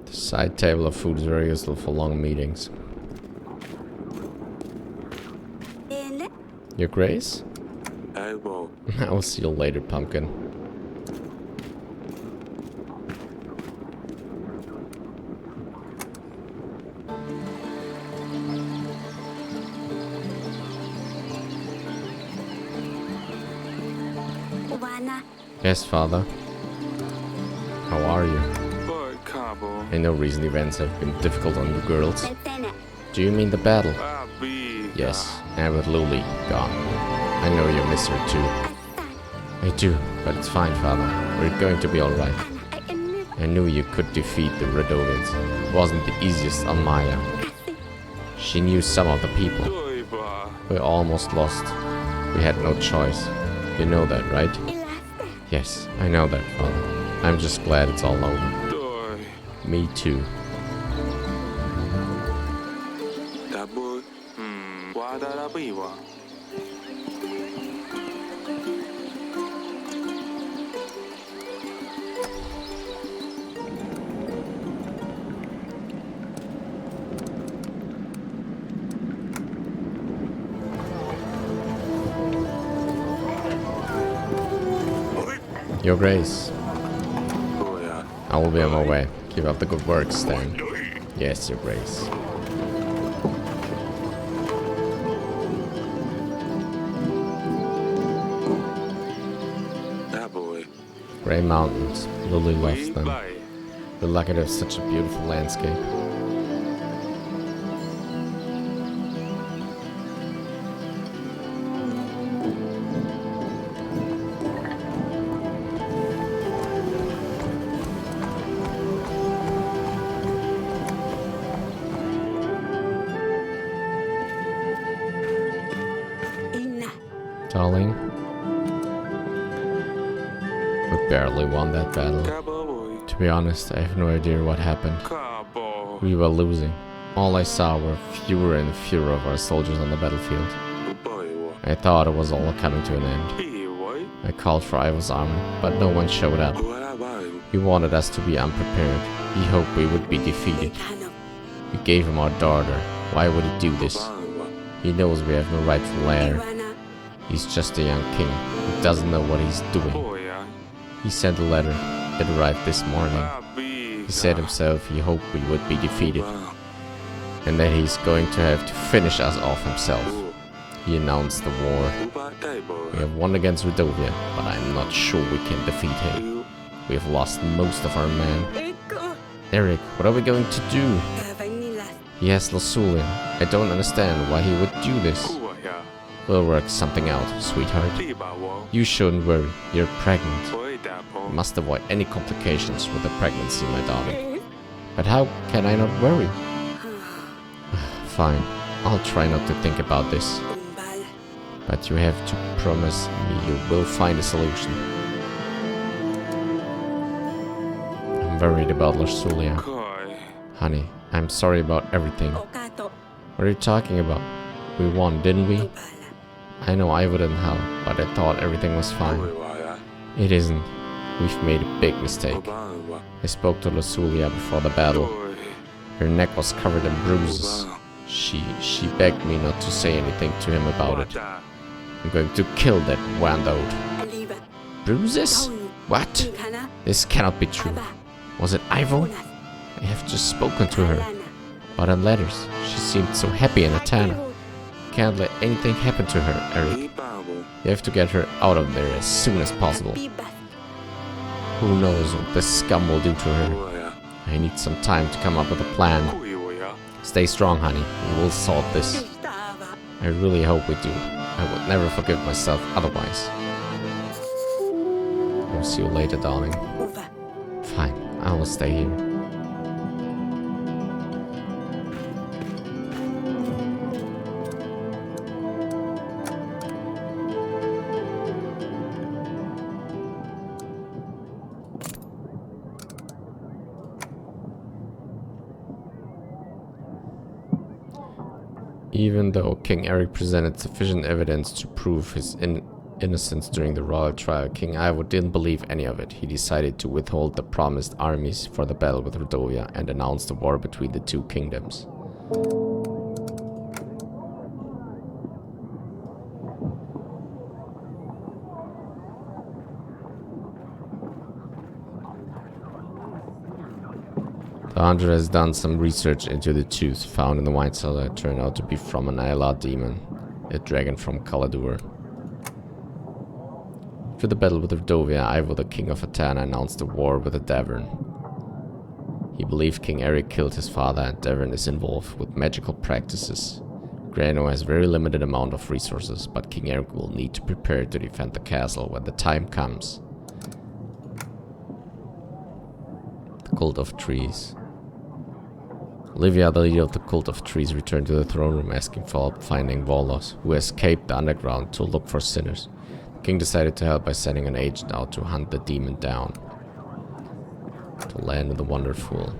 The side table of food is very useful for long meetings. Your Grace? I will see you later, pumpkin. Yes, father. How are you? I know recent events have been difficult on you girls. Do you mean the battle? Yes, and with Luli gone. I know you miss her too. I do, but it's fine, father. We're going to be alright. I knew you could defeat the Radovians. It wasn't the easiest on Maya. She knew some of the people. We almost lost. We had no choice. You know that, right? Yes, I know that, father. I'm just glad it's all over. Me too. Your Grace. I will be on my way. Keep up the good work, Stan. Yes, Your Grace. Grey mountains. Lily loves them. We're lucky to have such a beautiful landscape. Darling, we barely won that battle. To be honest, I have no idea what happened. We were losing. All I saw were fewer and fewer of our soldiers on the battlefield. I thought it was all coming to an end. I called for Ivo's army, but no one showed up. He wanted us to be unprepared. He hoped we would be defeated. We gave him our daughter. Why would he do this? He knows we have no rightful heir. He's just a young king who doesn't know what he's doing. He sent a letter. It arrived this morning. He said himself he hoped we would be defeated, and that he's going to have to finish us off himself. He announced the war. We have won against Radovia, but I'm not sure we can defeat him. We have lost most of our men. Eric, what are we going to do? He has Lasulia. I don't understand why he would do this. We'll work something out, sweetheart. You shouldn't worry. You're pregnant. You must avoid any complications with the pregnancy, my darling. But how can I not worry? Fine. I'll try not to think about this. But you have to promise me you will find a solution. I'm worried about Lasulia. Honey, I'm sorry about everything. What are you talking about? We won, didn't we? I know I wouldn't help, but I thought everything was fine. It isn't. We've made a big mistake. I spoke to Lasulia before the battle. Her neck was covered in bruises. She begged me not to say anything to him about it. I'm going to kill that wandout. Bruises? What? This cannot be true. Was it Ivo? I have just spoken to her. But in letters, she seemed so happy in Atana. Can't let anything happen to her, Eric. You have to get her out of there as soon as possible. Who knows what this scum will do to her. I need some time to come up with a plan. Stay strong, honey. We will solve this. I really hope we do. I would never forgive myself otherwise. I'll see you later, darling. Fine, I will stay here. Even though King Eric presented sufficient evidence to prove his innocence during the royal trial, King Ivo didn't believe any of it. He decided to withhold the promised armies for the battle with Radovia and announced a war between the two kingdoms. The hunter has done some research into the tooth found in the wine cellar. It turned out to be from an Ayla demon, a dragon from Kaladur. After the battle with Radovia, Ivo, the king of Atana, announced a war with the Davern. He believed King Eric killed his father, and Davern is involved with magical practices. Grano has very limited amount of resources, but King Eric will need to prepare to defend the castle when the time comes. The Cult of Trees. Olivia, the leader of the Cult of Trees, returned to the throne room asking for help finding Volos, who escaped the underground to look for sinners. The king decided to help by sending an agent out to hunt the demon down. To land in the Wonderful.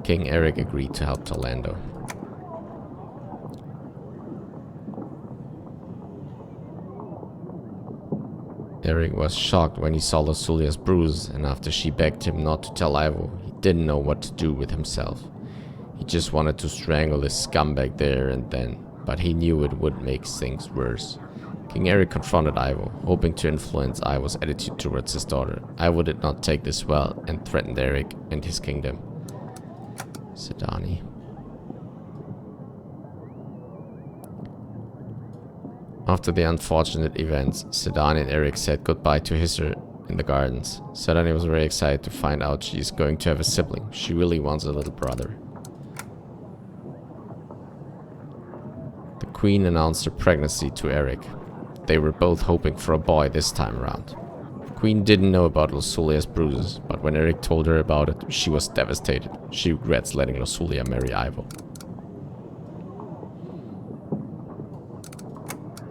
King Eric agreed to help Tolando. Eric was shocked when he saw Losulia's bruise, and after she begged him not to tell Ivo, he didn't know what to do with himself. He just wanted to strangle this scumbag there and then, but he knew it would make things worse. King Eric confronted Ivo, hoping to influence Ivo's attitude towards his daughter. Ivo did not take this well and threatened Eric and his kingdom. Sedani. After the unfortunate events, Sedani and Eric said goodbye to Hisser in the gardens. Sedani was very excited to find out she is going to have a sibling. She really wants a little brother. The queen announced her pregnancy to Eric. They were both hoping for a boy this time around. The queen didn't know about Losulia's bruises, but when Eric told her about it, she was devastated. She regrets letting Losulia marry Ivo.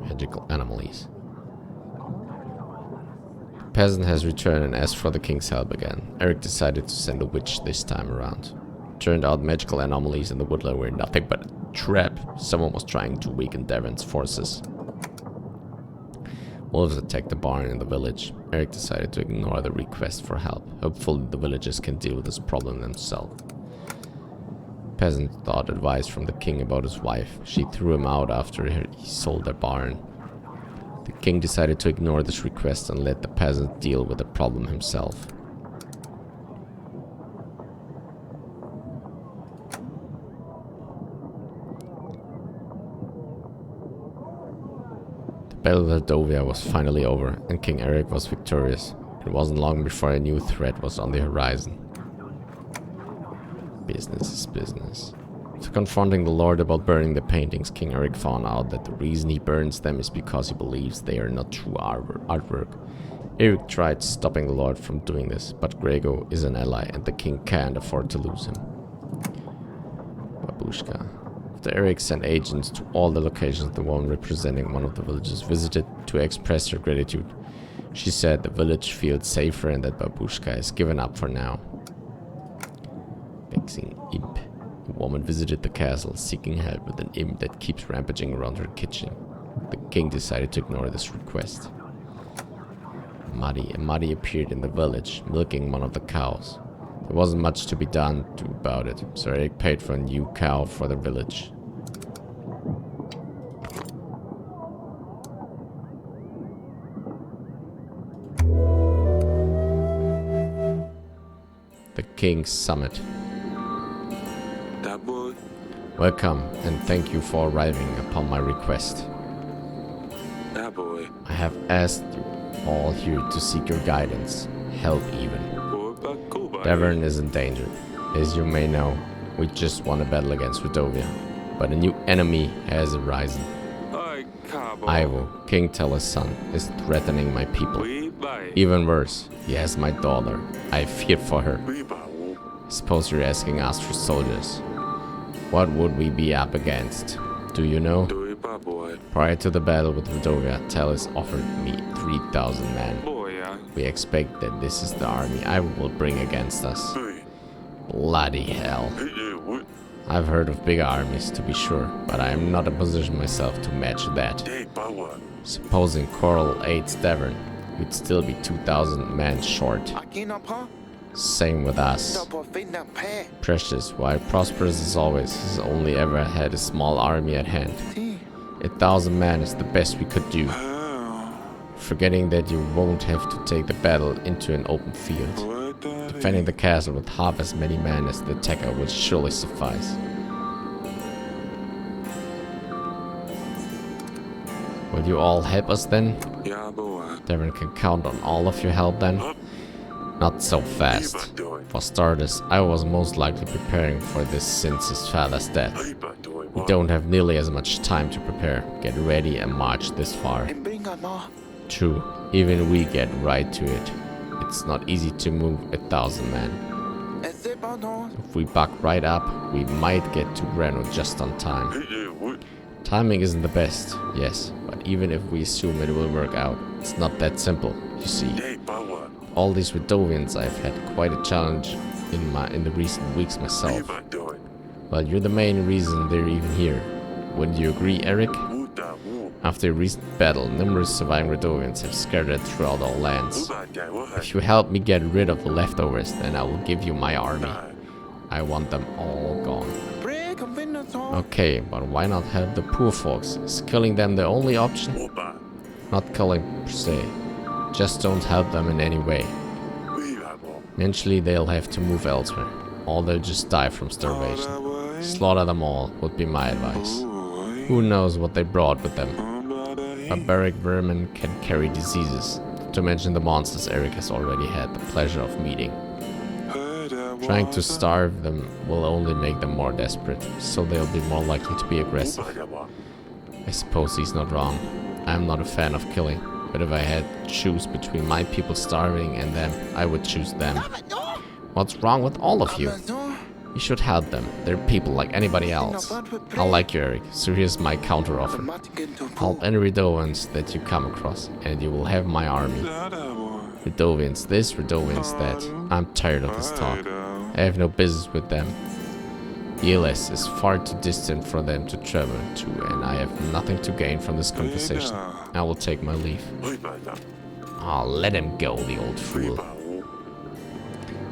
Magical anomalies. The peasant has returned and asked for the king's help again. Eric decided to send a witch this time around. Turned out magical anomalies in the woodland were nothing but a trap. Someone was trying to weaken Daverns' forces. Wolves attacked the barn in the village. Eric decided to ignore the request for help. Hopefully the villagers can deal with this problem themselves. Peasant sought advice from the king about his wife. She threw him out after he sold their barn. The king decided to ignore this request and let the peasant deal with the problem himself. The battle of Radovia was finally over, and King Eric was victorious. It wasn't long before a new threat was on the horizon. Business is business. After confronting the Lord about burning the paintings, King Eric found out that the reason he burns them is because he believes they are not true artwork. Eric tried stopping the Lord from doing this, but Grego is an ally and the king can't afford to lose him. Babushka. After Eric sent agents to all the locations, the woman representing one of the villages visited to express her gratitude. She said the village feels safer and that Babushka is given up for now. Vexing imp. The woman visited the castle, seeking help with an imp that keeps rampaging around her kitchen. The king decided to ignore this request. Muddy appeared in the village, milking one of the cows. There wasn't much to be done about it, so Eric paid for a new cow for the village. The King's Summit. Welcome, and thank you for arriving upon my request. I have asked you all here to seek your guidance, help even. Davern is in danger. As you may know, we just won a battle against Radovia, but a new enemy has arisen. Ivo, King Teller's son, is threatening my people. Even worse, he has my daughter. I fear for her. Suppose you're asking us for soldiers. What would we be up against? Do you know? Prior to the battle with Radovia, Tellis offered me 3,000 men. We expect that this is the army Ivo will bring against us. Bloody hell. I've heard of bigger armies, to be sure, but I am not in position myself to match that. Supposing Coral aids Davern, we'd still be 2,000 men short. Same with us. Precious, while prosperous as always, has only ever had a small army at hand. 1,000 men is the best we could do. Forgetting that you won't have to take the battle into an open field. Defending the castle with half as many men as the attacker will surely suffice. Will you all help us then? Davern can count on all of your help then? Not so fast. For starters, I was most likely preparing for this since his father's death. We don't have nearly as much time to prepare, get ready and march this far. True, even we get right to it. It's not easy to move 1,000 men. If we buck right up, we might get to Greno just on time. Timing isn't the best, yes, but even if we assume it will work out, it's not that simple, you see. All these Radovians, I've had quite a challenge in the recent weeks myself. Well, you're the main reason they're even here. Wouldn't you agree, Eric? After a recent battle, numerous surviving Radovians have scattered throughout all lands. If you help me get rid of the leftovers, then I will give you my army. I want them all gone. Okay, but why not help the poor folks? Is killing them the only option? Not killing per se. Just don't help them in any way. Eventually they'll have to move elsewhere, or they'll just die from starvation. Slaughter them all would be my advice. Who knows what they brought with them? Barbaric vermin can carry diseases, not to mention the monsters Eric has already had the pleasure of meeting. Trying to starve them will only make them more desperate, so they'll be more likely to be aggressive. I suppose he's not wrong. I'm not a fan of killing. But if I had to choose between my people starving and them, I would choose them. What's wrong with all of you? You should help them. They're people like anybody else. I like you, Eric, so here's my counter-offer. Help any Radovians that you come across, and you will have my army. Radovians this, Radovians that. I'm tired of this talk. I have no business with them. Yeles is far too distant for them to travel to, and I have nothing to gain from this conversation. I will take my leave. Oh, let him go, the old fool.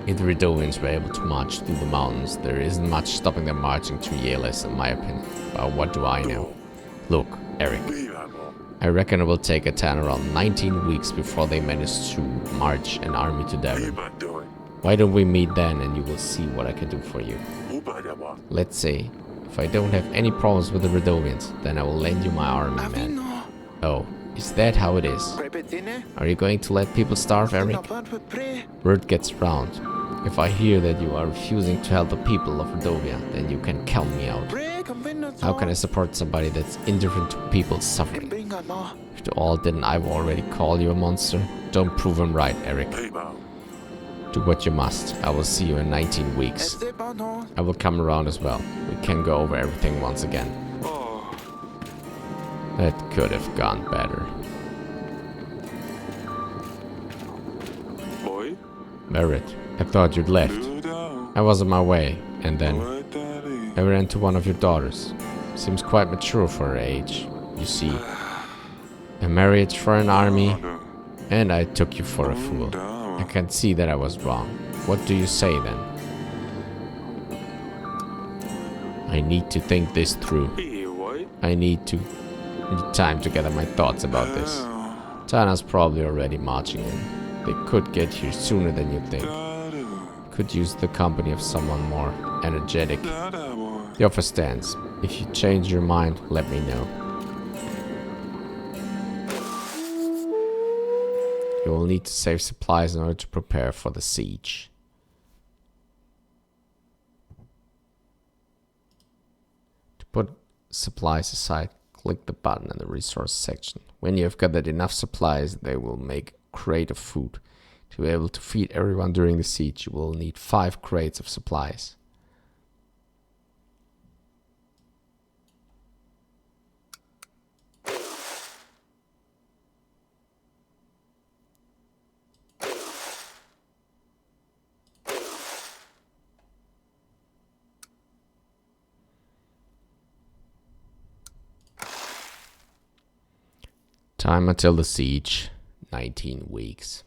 If the Radovians were able to march through the mountains, there isn't much stopping them marching to Yeles, in my opinion. But what do I know? Look, Eric. I reckon it will take a town around 19 weeks before they manage to march an army to Davern. Why don't we meet then and you will see what I can do for you. Let's say, if I don't have any problems with the Radovians, then I will lend you my army, man. Oh, is that how it is? Are you going to let people starve, Eric? Word gets round. If I hear that you are refusing to help the people of Radovia, then you can count me out. How can I support somebody that's indifferent to people suffering? After all, didn't I already call you a monster? Don't prove him right, Eric. Do what you must. I will see you in 19 weeks. I will come around as well. We can go over everything once again. That could have gone better. Merritt, I thought you'd left. I was on my way, and then I ran into one of your daughters. Seems quite mature for her age. You see, a marriage for an army, and I took you for a fool. I can see that I was wrong. What do you say then? I need to think this through. I need time to gather my thoughts about this. Tana's probably already marching in. They could get here sooner than you think. Could use the company of someone more energetic. The offer stands. If you change your mind, let me know. You will need to save supplies in order to prepare for the siege. To put supplies aside, click the button in the resource section. When you have gathered enough supplies, they will make a crate of food. To be able to feed everyone during the siege, you will need 5 crates of supplies. Time until the siege, 19 weeks.